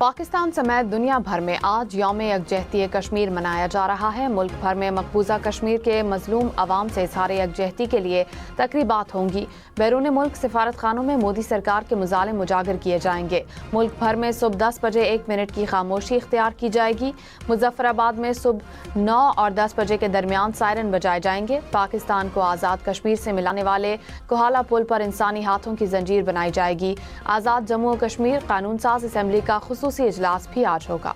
पाकिस्तान समेत दुनिया भर में आज यौम यकजहती कश्मीर मनाया जा रहा है। मुल्क भर में मकबूजा कश्मीर के मजलूम अवाम से इज़हार यकजहती के लिए तकरीबात होंगी। बैरून मुल्क सिफारत खानों में मोदी सरकार के मुजालिम उजागर किए जाएंगे। मुल्क भर में सुबह 10 बजे 1 मिनट की खामोशी इख्तियार की जाएगी। मुजफ्फराबाद में सुबह 9 और 10 बजे के दरमियान सायरन बजाए जाएंगे। पाकिस्तान को आज़ाद कश्मीर से मिलाने वाले कोहाला पुल पर इंसानी हाथों की जंजीर बनाई जाएगी। आज़ाद जम्मू और कश्मीर कानून साज असम्बली का खुसूसी इजलास भी आज होगा।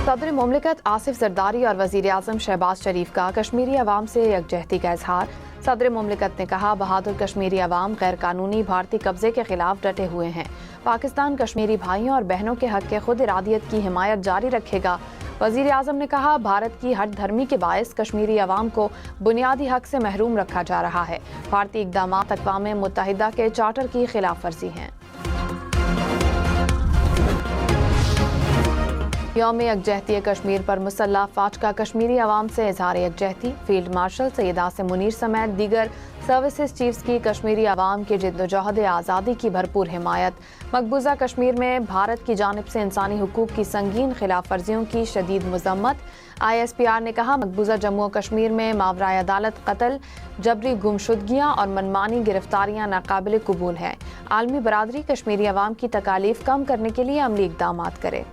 सदर मुमलिकत आसिफ जरदारी और वज़ीर आज़म शहबाज शरीफ का कश्मीरी अवाम से यकजहती का इजहार। सदर मुमलिकत ने कहा, बहादुर कश्मीरी अवाम गैर कानूनी भारतीय कब्जे के खिलाफ डटे हुए हैं। पाकिस्तान कश्मीरी भाइयों और बहनों के हक के खुद इरादियत की हिमायत जारी रखेगा। वज़ीर आज़म ने कहा, भारत की हट धर्मी के बायस कश्मीरी अवाम को बुनियादी हक से महरूम रखा जा रहा है। भारतीय इक़दामात अक़वाम मुत्तहिदा के चार्टर की खिलाफ वर्जी हैं। यौम यकजहती कश्मीर पर मुसल्लह फ़ौज का कश्मीरी अवाम से इज़हार यकजहती। फील्ड मार्शल सैयद आसिम मुनीर समेत दीगर सर्विसेज चीफ्स की कश्मीरी अवाम के जिद्दोजहद आज़ादी की भरपूर हिमायत। मकबूजा कश्मीर में भारत की जानिब से इंसानी हुकूक की संगीन खिलाफ वर्जियों की शदीद मज़म्मत। ISPR ने कहा, मकबूजा जम्मू और कश्मीर में मावराए अदालत कत्ल, जबरी गुमशुदगियाँ और मनमानी गिरफ्तारियाँ नाकाबिल कबूल हैं। आलमी बरादरी कश्मीरी अवाम की तकालीफ कम करने के लिए अमली इक़दामात करे।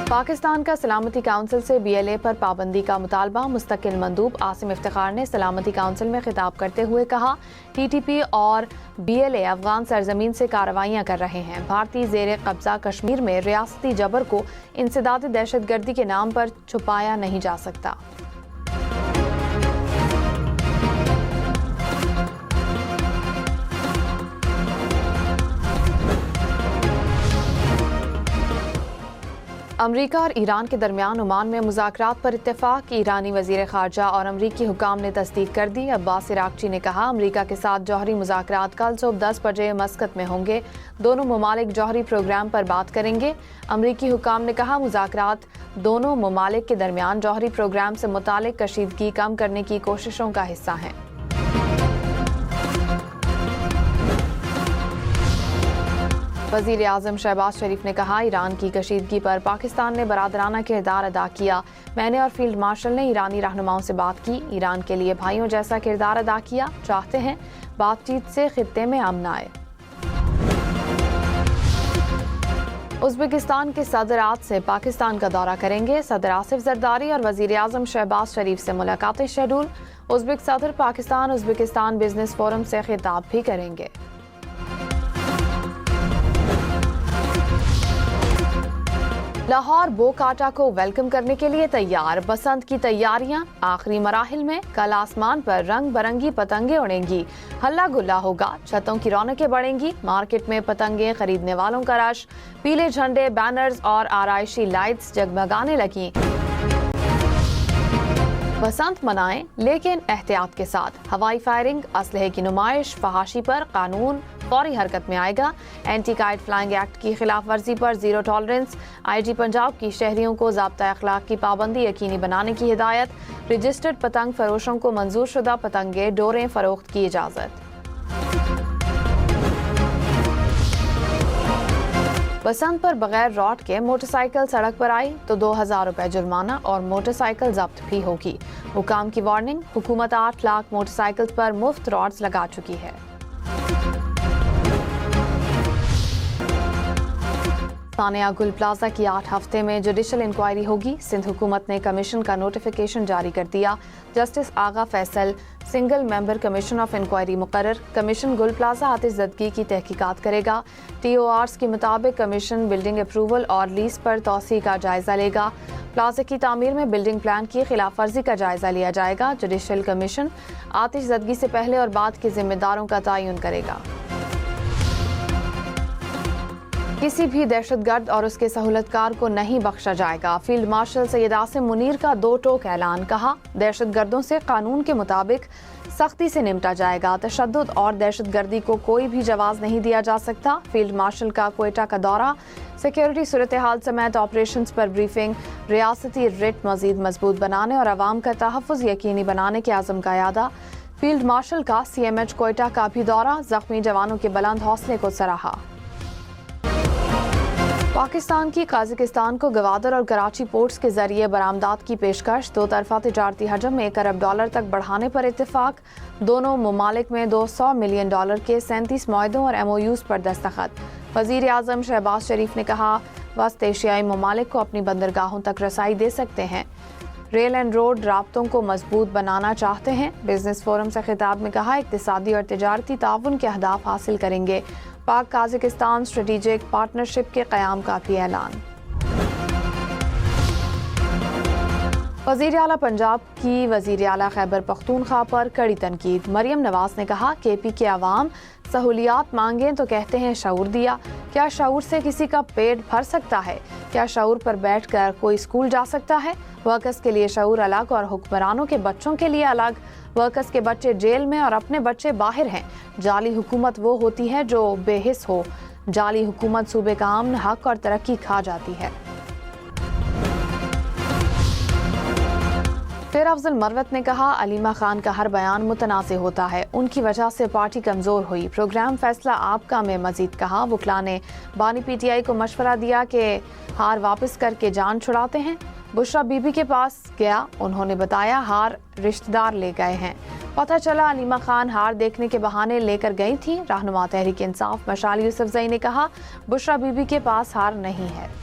पाकिस्तान का सलामती काउंसिल से BLA पर पाबंदी का मुतालबा। मुस्तकिल मंदूब आसिम इफ्तिखार ने सलामती काउंसिल में खिताब करते हुए कहा, TTP और BLA अफगान सरजमीन से कार्रवाइयाँ कर रहे हैं। भारतीय ज़ेर कब्जा कश्मीर में रियासती जबर को इंसदाद दहशतगर्दी के नाम पर छुपाया नहीं जा सकता। अमरीका और ईरान के दरमियान ओमान में मुज़ाकरात पर इत्तेफाक। ईरानी वज़ीर ख़ारजा और अमरीकी हुकाम ने तस्दीक कर दी। अब्बास इराक़ची ने कहा, अमरीका के साथ जौहरी मुज़ाकरात कल सुबह 10 बजे मस्कत में होंगे। दोनों ममालिक जौहरी प्रोग्राम पर बात करेंगे। अमरीकी हुकाम ने कहा, मुज़ाकरात दोनों ममालिक के दरमियान जौहरी प्रोग्राम से मुतालिक कशीदगी कम करने की कोशिशों का हिस्सा हैं। वज़ीर आज़म शहबाज शरीफ ने कहा, ईरान की कशीदगी पर पाकिस्तान ने बरादराना किरदार अदा किया। मैंने और फील्ड मार्शल ने ईरानी रहनुमाओं से बात की, ईरान के लिए भाइयों जैसा किरदार अदा किया। चाहते हैं बातचीत से खित्ते में अमन आए। उज़्बेकिस्तान के सदर आज से पाकिस्तान का दौरा करेंगे। सदर आसिफ जरदारी और वज़ीर आज़म शहबाज शरीफ से मुलाकातें शेड्यूल। उज़्बेक सदर पाकिस्तान उज़्बेकिस्तान बिजनेस फोरम से खिताब भी करेंगे। लाहौर बोकाटा को वेलकम करने के लिए तैयार। बसंत की तैयारियां आखिरी मराहिल में। कल आसमान पर रंग बिरंगी पतंगे उड़ेंगी, हल्ला गुल्ला होगा, छतों की रौनकें बढ़ेंगी। मार्केट में पतंगे खरीदने वालों का रश। पीले झंडे, बैनर्स और आराइशी लाइट्स जगमगाने लगी। बसंत मनाएं लेकिन एहतियात के साथ। हवाई फायरिंग, असलहे की नुमाइश, फहाशी पर कानून फौरी हरकत में आएगा। एंटी काइट फ्लाइंग एक्ट की खिलाफ वर्जी पर जीरो टॉलरेंस। IG पंजाब की शहरियों को ज़ाब्ता अखलाक की पाबंदी यकीनी बनाने की हिदायत। रजिस्टर्ड पतंग फरोशों को मंजूर शुदा पतंगे डोरें फरोख्त की इजाज़त। बसंत पर बगैर रॉड के मोटरसाइकिल सड़क पर आई तो 2000 रुपए जुर्माना और मोटरसाइकिल जब्त भी होगी। हुकाम की वार्निंग, हुकूमत 8 लाख मोटरसाइकिल पर मुफ्त रॉड्स लगा चुकी है। सानिया गुल प्लाजा की 8 हफ्ते में जुडिशल इंक्वायरी होगी। सिंध हुकूमत ने कमीशन का नोटिफिकेशन जारी कर दिया। Justice Agha Faisal single member commission of inquiry मुकर्रर। कमीशन गुल प्लाजा आतिशज़दगी की तहकीकात करेगा। TORs के मुताबिक कमीशन बिल्डिंग अप्रूवल और लीज पर तौसी का जायजा लेगा। प्लाजा की तामीर में बिल्डिंग प्लान की खिलाफ वर्जी का जायजा लिया जाएगा। जुडिशल कमीशन आतिशज़दगी से पहले और बाद के जिम्मेदारों का तयन करेगा। किसी भी दहशतगर्द और उसके सहूलतकार को नहीं बख्शा जाएगा। फील्ड मार्शल सैयद आसिम मुनीर का दो टोक ऐलान। कहा, दहशतगर्दों से कानून के मुताबिक सख्ती से निपटा जाएगा। तशद्दुद और दहशतगर्दी को कोई भी जवाब नहीं दिया जा सकता। फील्ड मार्शल का क्वेटा का दौरा, सिक्योरिटी सूरत हाल समेत ऑपरेशंस पर ब्रीफिंग, रियासती रिट मजीद मजबूत बनाने और आवाम का तहफ़्फ़ुज़ यकीनी बनाने के आज़म का यादा। फील्ड मार्शल का CMH क्वेटा का भी दौरा, ज़ख्मी जवानों के बुलंद हौसले को सराहा। पाकिस्तान की काज़ाकिस्तान को गवादर और कराची पोर्ट्स के जरिए बरामदात की पेशकश। दो तरफा तिजारती हजम में $1 अरब तक बढ़ाने पर इत्तेफाक। दोनों ममालिक में $200 मिलियन के 37 मुआहदों और MOUs पर दस्तखत। वज़ीर आज़म शहबाज शरीफ ने कहा, वस्त एशियाई ममालिक को अपनी बंदरगाहों तक रसाई दे सकते हैं। रेल एंड रोड राब्तों को मजबूत बनाना चाहते हैं। बिजनेस फोरम से खिताब में कहा, इक्तिसादी और तिजारती ताउन के अहदाफ हासिल करेंगे। पाक काज़ाकिस्तान स्ट्रेटेजिक पार्टनरशिप के क़याम का भी ऐलान। वज़ीर आला पंजाब की वज़ीर आला खैबर पख्तूनख्वा पर कड़ी तनकीद। मरियम नवाज ने कहा, KP के अवाम सहूलियात मांगें तो कहते हैं शऊर दिया। क्या शऊर से किसी का पेट भर सकता है? क्या शऊर पर बैठकर कोई स्कूल जा सकता है? वर्कर्स के लिए शऊर अलग और हुक्मरानों के बच्चों के लिए अलग। वर्कर्स के बच्चे जेल में और अपने बच्चे बाहर हैं। जाली हुकूमत वो होती है जो बेहिस हो। जाली हुकूमत सूबे का अमन, हक और तरक्की खा जाती है। फिर अफजल मरवत ने कहा, अलीमा खान का हर बयान मुतनाज़े होता है। उनकी वजह से पार्टी कमज़ोर हुई। प्रोग्राम फैसला आपका में मजीद कहा, वकला ने बानी PTI को मशवरा दिया कि हार वापस करके जान छुड़ाते हैं। बुशरा बीबी के पास गया, उन्होंने बताया हार रिश्तेदार ले गए हैं। पता चला अलीमा खान हार देखने के बहाने लेकर गई थी। रहनुमा तहरीक इंसाफ मशाल यूसुफजई ने कहा, बुशरा बीबी के पास हार नहीं है।